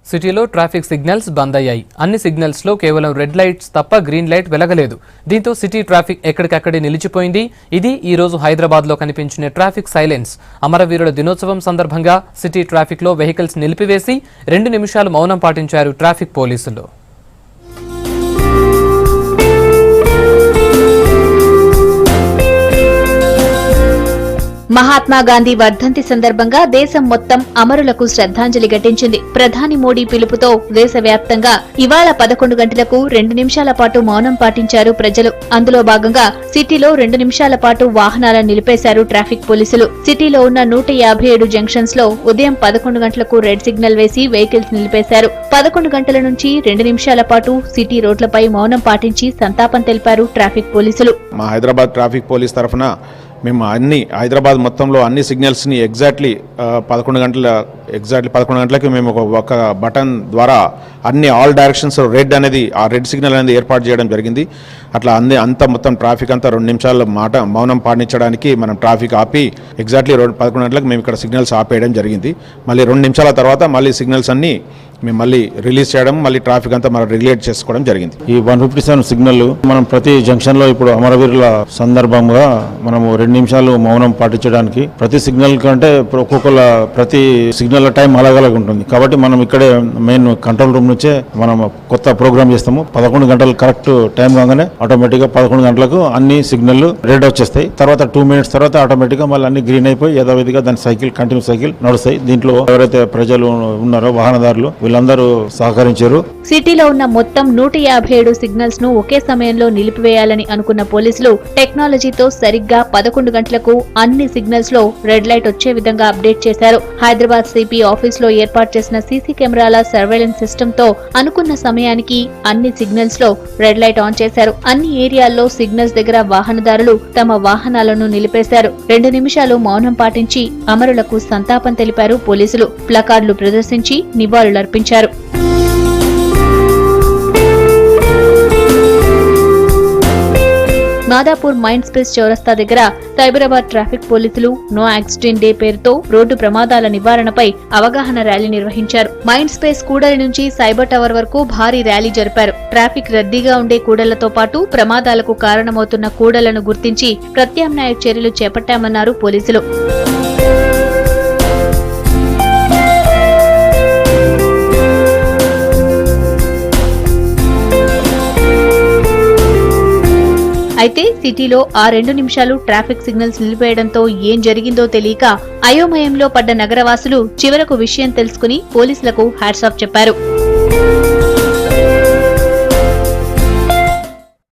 సిటీలో traffic signals బంద్ అయ్యాయి. అన్ని సిగ్నల్స్ లో కేవలం రెడ్ లైట్స్ తప్ప గ్రీన్ లైట్ వెలగలేదు. దీంతో సిటీ ట్రాఫిక్ ఎక్కడికక్కడే నిలిచిపోయింది. ఇది ఈ రోజు హైదరాబాద్ లో కనిపించిన ట్రాఫిక్ సైలెన్స్. అమరవీరుల దినోత్సవం సందర్భంగా సిటీ ట్రాఫిక్ లో వెహికల్స్ నిలిపివేసి 2 నిమిషాలు మౌనం పాటించారు ట్రాఫిక్ పోలీసులు. మహాత్మా గాంధీ వర్ధంతి సందర్భంగా దేశం మొత్తం అమరులకు శ్రద్ధాంజలి ఘటించింది. ప్రధాని మోడీ పిలుపుతో దేశవ్యాప్తంగా ఇవాళ 11 గంటలకు 2 నిమిషాల పాటు మౌనం పాటించారు ప్రజలు. అందులో భాగంగా సిటీలో 2 నిమిషాల పాటు వాహనాలను నిలిపేశారు ట్రాఫిక్ పోలీసులు. సిటీలో ఉన్న 157 జంక్షన్స్ లో ఉదయం 11 గంటలకు రెడ్ సిగ్నల్ వేసి వెహికల్స్ నిలిపేశారు. 11 గంటల నుంచి 2 నిమిషాల పాటు సిటీ రోడ్లపై మౌనం పాటించి సంతాపం తెలిపారు ట్రాఫిక్ పోలీసులు. మా హైదరాబాద్ ట్రాఫిక్ పోలీస్ తరఫున మేము హైదరాబాద్ మొత్తంలో అన్ని సిగ్నల్స్ని ఎగ్జాక్ట్లీ 11 గంటలకి మేము ఒక బటన్ ద్వారా అన్ని ఆల్ డైరెక్షన్స్ రెడ్ సిగ్నల్ అనేది ఏర్పాటు చేయడం జరిగింది. అట్లా మొత్తం ట్రాఫిక్ అంతా 2 నిమిషాల మౌనం పాటించడానికి మనం ట్రాఫిక్ ఆపి ఎగ్జాక్ట్లీ 11 గంటలకు మేము ఇక్కడ సిగ్నల్స్ ఆపేయడం జరిగింది. మళ్ళీ 2 నిమిషాల తర్వాత మళ్ళీ సిగ్నల్స్ అన్ని మేము మళ్ళీ రిలీజ్ చేయడం, మళ్ళీ ట్రాఫిక్ అంతా మనం రెగ్యులేట్ చేసుకోవడం జరిగింది. ఈ 157 సిగ్నల్ మనం ప్రతి జంక్షన్ లో ఇప్పుడు అమరవీరుల సందర్భంగా మనము 2 నిమిషాలు మౌనం పాటించడానికి ప్రతి సిగ్నల్ కంటే ఒక్కొక్కల ప్రతి సిగ్నల్ టైం అలాగలాగా ఉంటుంది. కాబట్టి మనం ఇక్కడే మెయిన్ కంట్రోల్ రూమ్ నుంచే మనం కొత్త ప్రోగ్రామ్ చేస్తాము. 11 గంటలు కరెక్ట్ టైం కాగానే ఆటోమేటిక్ గా 11 గంటలకు అన్ని సిగ్నల్ రెడ్ వచ్చేస్తాయి. తర్వాత 2 మినిట్స్ తర్వాత ఆటోమేటిక్ గా మళ్ళీ అన్ని గ్రీన్ అయిపోయి యథావిధిగా దాని కంటిన్యూ సైకిల్ నడుస్తాయి. దీంట్లో ఎవరైతే ప్రజలు ఉన్నారో వాహనదారులు వీళ్ళందరూ సహకరించారు. సిటీలో ఉన్న మొత్తం 157 సిగ్నల్స్ ను ఒకే సమయంలో నిలిపివేయాలని అనుకున్న పోలీసులు టెక్నాలజీతో సరిగ్గా 11 గంటలకు అన్ని సిగ్నల్స్ లో రెడ్ లైట్ వచ్చే విధంగా అప్డేట్ చేశారు. హైదరాబాద్ సిపి ఆఫీస్ లో ఏర్పాటు చేసిన సీసీ కెమెరాల సర్వేలెన్స్ సిస్టమ్ తో అనుకున్న సమయానికి అన్ని సిగ్నల్స్ లో రెడ్ లైట్ ఆన్ చేశారు. అన్ని ఏరియాల్లో సిగ్నల్స్ దగ్గర వాహనదారులు తమ వాహనాలను నిలిపేశారు. 2 నిమిషాలు మౌనం పాటించి అమరులకు సంతాపం తెలిపారు పోలీసులు. ప్లకార్డులు ప్రదర్శించి నివాళులర్పించారు. మాదాపూర్ మైండ్ స్పేస్ చౌరస్తా దగ్గర సైబరాబాద్ ట్రాఫిక్ పోలీసులు నో యాక్సిడెంట్ డే పేరుతో రోడ్డు ప్రమాదాల నివారణపై అవగాహన ర్యాలీ నిర్వహించారు. మైండ్ స్పేస్ కూడలి నుంచి సైబర్ టవర్ వరకు భారీ ర్యాలీ జరిపారు. ట్రాఫిక్ రద్దీగా ఉండే కూడళ్లతో పాటు ప్రమాదాలకు కారణమవుతున్న కూడళ్లను గుర్తించి ప్రత్యామ్నాయ చర్యలు చేపట్టామన్నారు పోలీసులు. అయితే సిటీలో ఆ 2 నిమిషాలు ట్రాఫిక్ సిగ్నల్స్ నిలిపేయడంతో ఏం జరిగిందో తెలియక అయోమయంలో పడ్డ నగరవాసులు చివరకు విషయం తెలుసుకుని పోలీసులకు హ్యాట్స్ ఆఫ్ చెప్పారు.